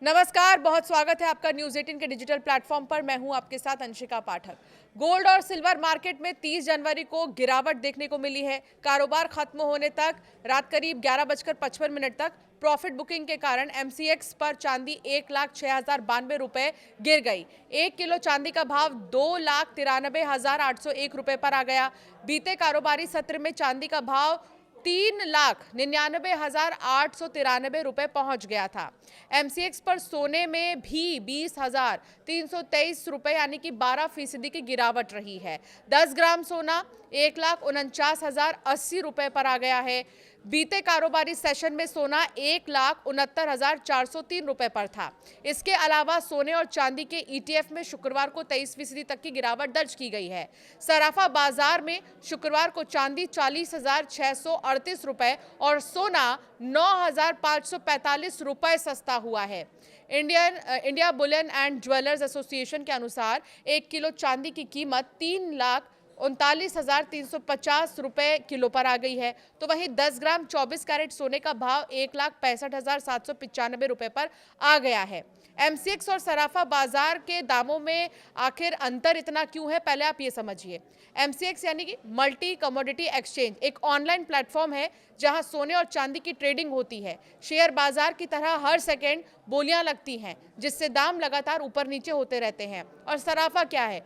नमस्कार, बहुत स्वागत है आपका न्यूज़ 18 के डिजिटल प्लेटफॉर्म पर। मैं हूं आपके साथ अंशिका पाठक। गोल्ड और सिल्वर मार्केट में 30 जनवरी को गिरावट देखने को मिली है। कारोबार खत्म होने तक रात करीब 11:55 तक प्रॉफिट बुकिंग के कारण एमसीएक्स पर चांदी 1,06,092 रुपए गिर गई। 1 किलो चांदी का भाव 2,93,801 रुपए पर आ गया। बीते कारोबारी सत्र में चांदी का भाव 3,99,893 रुपए पहुंच गया था। एमसीएक्स पर सोने में भी 20,323 रुपए यानी कि 12% की गिरावट रही है। 10 ग्राम सोना 1,49,080 रुपए पर आ गया है। बीते कारोबारी सेशन में सोना 1,69,403 रुपए पर था। इसके अलावा सोने और चांदी के ईटीएफ में शुक्रवार को 23% तक की गिरावट दर्ज की गई है। सराफा बाजार में शुक्रवार को चांदी 40,638 रुपए और सोना 9,545 रुपए सस्ता हुआ है। India Boolean and jewellers association के अनुसार 1 किलो चांदी की कीमत 3,39,350 रुपए किलो पर आ गई है। तो वहीं 10 ग्राम 24 कैरेट सोने का भाव 1,65,795 रुपए पर आ गया है। एमसीएक्स और सराफा बाजार के दामों में आखिर अंतर इतना क्यों है, पहले आप ये समझिए। एमसीएक्स यानी कि मल्टी कमोडिटी एक्सचेंज एक ऑनलाइन प्लेटफॉर्म है जहां सोने और चांदी की ट्रेडिंग होती है। शेयर बाजार की तरह हर सेकेंड बोलियां लगती हैं, जिससे दाम लगातार ऊपर नीचे होते रहते हैं। और सराफा क्या है?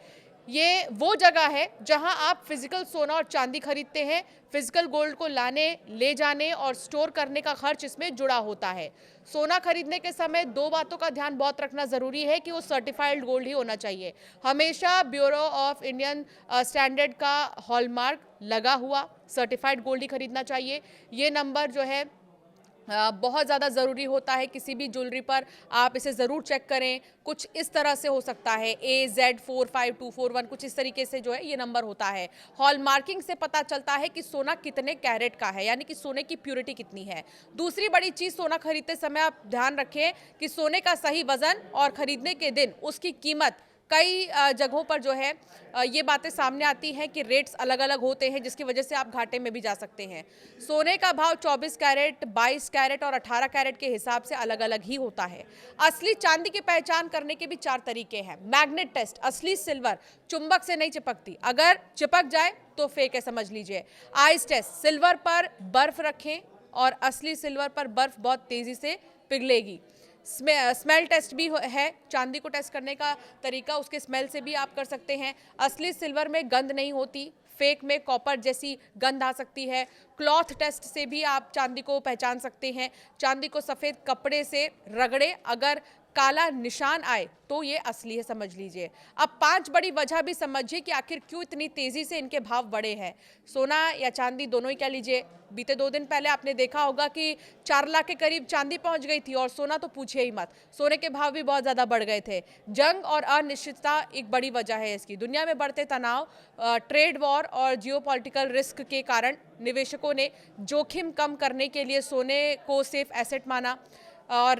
ये वो जगह है जहां आप फिजिकल सोना और चांदी खरीदते हैं। फिजिकल गोल्ड को लाने, ले जाने और स्टोर करने का खर्च इसमें जुड़ा होता है। सोना खरीदने के समय दो बातों का ध्यान बहुत रखना जरूरी है कि वो सर्टिफाइड गोल्ड ही होना चाहिए। हमेशा ब्यूरो ऑफ इंडियन स्टैंडर्ड का हॉलमार्क लगा हुआ सर्टिफाइड गोल्ड ही खरीदना चाहिए। ये नंबर जो है बहुत ज़्यादा ज़रूरी होता है। किसी भी ज्वेलरी पर आप इसे ज़रूर चेक करें। कुछ इस तरह से हो सकता है AZ45241, कुछ इस तरीके से जो है ये नंबर होता है। हॉल मार्किंग से पता चलता है कि सोना कितने कैरेट का है, यानी कि सोने की प्योरिटी कितनी है। दूसरी बड़ी चीज़, सोना खरीदते समय आप ध्यान रखें कि सोने का सही वजन और खरीदने के दिन उसकी कीमत। कई जगहों पर जो है ये बातें सामने आती हैं कि रेट्स अलग अलग होते हैं, जिसकी वजह से आप घाटे में भी जा सकते हैं। सोने का भाव 24 कैरेट, 22 कैरेट और 18 कैरेट के हिसाब से अलग अलग ही होता है। असली चांदी की पहचान करने के भी 4 तरीके हैं। मैग्नेट टेस्ट, असली सिल्वर चुंबक से नहीं चिपकती, अगर चिपक जाए तो फेक है, समझ लीजिए। आइस टेस्ट, सिल्वर पर बर्फ रखें और असली सिल्वर पर बर्फ बहुत तेजी से पिघलेगी। स्मेल टेस्ट भी है, चांदी को टेस्ट करने का तरीका उसके स्मेल से भी आप कर सकते हैं। असली सिल्वर में गंध नहीं होती, फेक में कॉपर जैसी गंध आ सकती है। क्लॉथ टेस्ट से भी आप चांदी को पहचान सकते हैं। चांदी को सफ़ेद कपड़े से रगड़े, अगर काला निशान आए तो ये असली है, समझ लीजिए। अब 5 बड़ी वजह भी समझिए कि आखिर क्यों इतनी तेजी से इनके भाव बढ़े हैं। सोना या चांदी दोनों ही कह लीजिए। बीते 2 दिन पहले आपने देखा होगा कि 4 लाख के करीब चांदी पहुंच गई थी और सोना तो पूछिए ही मत। सोने के भाव भी बहुत ज़्यादा बढ़ गए थे। जंग और अनिश्चितता एक बड़ी वजह है इसकी। दुनिया में बढ़ते तनाव, ट्रेड वॉर और जियोपॉलिटिकल रिस्क के कारण निवेशकों ने जोखिम कम करने के लिए सोने को सेफ एसेट माना। और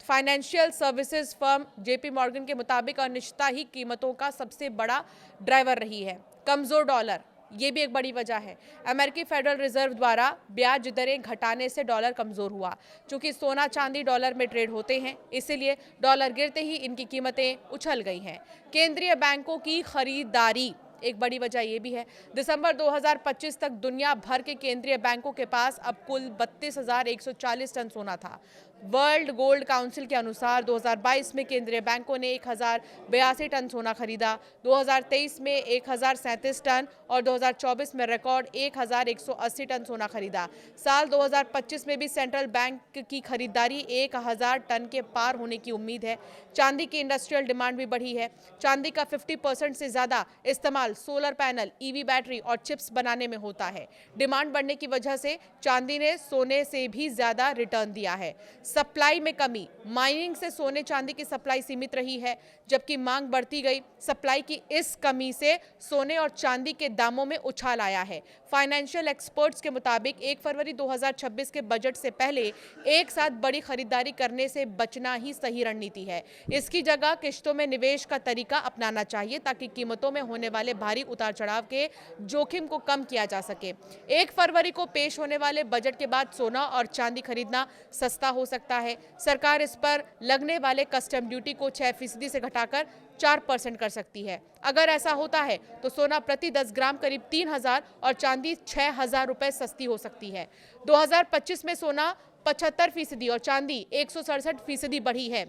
financial services firm JP Morgan के मुताबिक अनिश्चितता ही कीमतों का सबसे बड़ा ड्राइवर रही है। कमज़ोर डॉलर, ये भी एक बड़ी वजह है। अमेरिकी फेडरल रिजर्व द्वारा ब्याज दरें घटाने से डॉलर कमज़ोर हुआ। चूंकि सोना चांदी डॉलर में ट्रेड होते हैं, इसीलिए डॉलर गिरते ही इनकी कीमतें उछल गई हैं। केंद्रीय बैंकों की खरीदारी, एक बड़ी वजह यह भी है। दिसंबर 2025 तक दुनिया भर के केंद्रीय बैंकों के पास अब कुल 32,140 टन सोना था। वर्ल्ड गोल्ड काउंसिल के अनुसार 2022 में केंद्रीय बैंकों ने 1,082 टन सोना खरीदा, 2023 में 1,037 टन और 2024 में रिकॉर्ड 1,180 टन सोना खरीदा। साल 2025 में भी सेंट्रल बैंक की खरीदारी 1,000 टन के पार होने की उम्मीद है। चांदी की इंडस्ट्रियल डिमांड भी बढ़ी है। चांदी का 50% से ज़्यादा इस्तेमाल सोलर पैनल, ईवी बैटरी और चिप्स बनाने में होता है। डिमांड बढ़ने की वजह से चांदी ने सोने से भी ज़्यादा रिटर्न दिया है। सप्लाई में कमी, माइनिंग से सोने चांदी की सप्लाई सीमित रही है, जबकि मांग बढ़ती गई। सप्लाई की इस कमी से सोने और चांदी के दामों में उछाल आया है। फाइनेंशियल एक्सपर्ट्स के मुताबिक 1 फरवरी 2026 के बजट से पहले एक साथ बड़ी खरीदारी करने से बचना ही सही रणनीति है। इसकी जगह किश्तों में निवेश का तरीका अपनाना चाहिए, ताकि कीमतों में होने वाले भारी उतार चढ़ाव के जोखिम को कम किया जा सके। 1 फरवरी को पेश होने वाले बजट के बाद सोना और चांदी खरीदना सस्ता हो सकता सकता है। सरकार इस पर लगने वाले कस्टम ड्यूटी को 6% से घटाकर 4% कर सकती है। अगर ऐसा होता है तो सोना प्रति 10 ग्राम करीब 3,000 और चांदी 6,000 रुपए सस्ती हो सकती है। 2025 में सोना 75% और चांदी 167% बढ़ी है।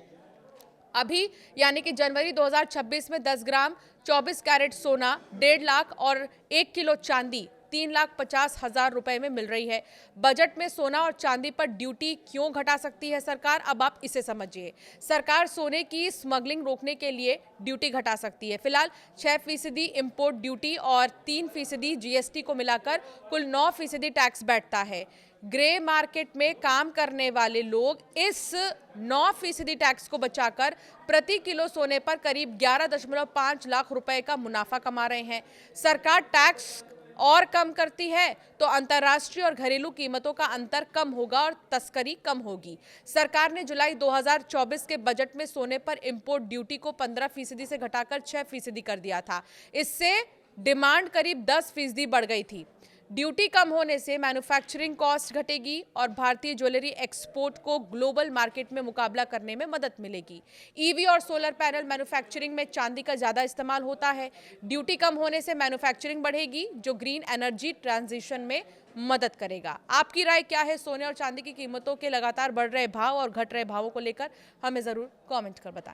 अभी यानी कि जनवरी 2026 में 10 ग्राम 24 कैरेट सोना 1.5 लाख और 1 किलो चांदी 3,50,000 रुपए में मिल रही है। बजट में सोना और चांदी पर ड्यूटी क्यों घटा सकती है सरकार? अब आप इसे समझिए। सरकार सोने की स्मगलिंग रोकने के लिए ड्यूटी घटा सकती है। फिलहाल 6% इंपोर्ट ड्यूटी और 3% जीएसटी को मिलाकर कुल 9% टैक्स बैठता है। ग्रे मार्केट में काम करने वाले लोग इस 9% टैक्स को बचाकर प्रति किलो सोने पर करीब 11.5 लाख रुपए का मुनाफा कमा रहे हैं। सरकार टैक्स और कम करती है तो अंतर्राष्ट्रीय और घरेलू कीमतों का अंतर कम होगा और तस्करी कम होगी। सरकार ने जुलाई 2024 के बजट में सोने पर इंपोर्ट ड्यूटी को 15% से घटाकर 6% कर दिया था। इससे डिमांड करीब 10% बढ़ गई थी। ड्यूटी कम होने से मैन्युफैक्चरिंग कॉस्ट घटेगी और भारतीय ज्वेलरी एक्सपोर्ट को ग्लोबल मार्केट में मुकाबला करने में मदद मिलेगी। ईवी और सोलर पैनल मैन्युफैक्चरिंग में चांदी का ज्यादा इस्तेमाल होता है। ड्यूटी कम होने से मैन्युफैक्चरिंग बढ़ेगी जो ग्रीन एनर्जी ट्रांजिशन में मदद करेगा। आपकी राय क्या है? सोने और चांदी की कीमतों के लगातार बढ़ रहे भाव और घट रहे भावों को लेकर हमें जरूर कॉमेंट कर बताएं।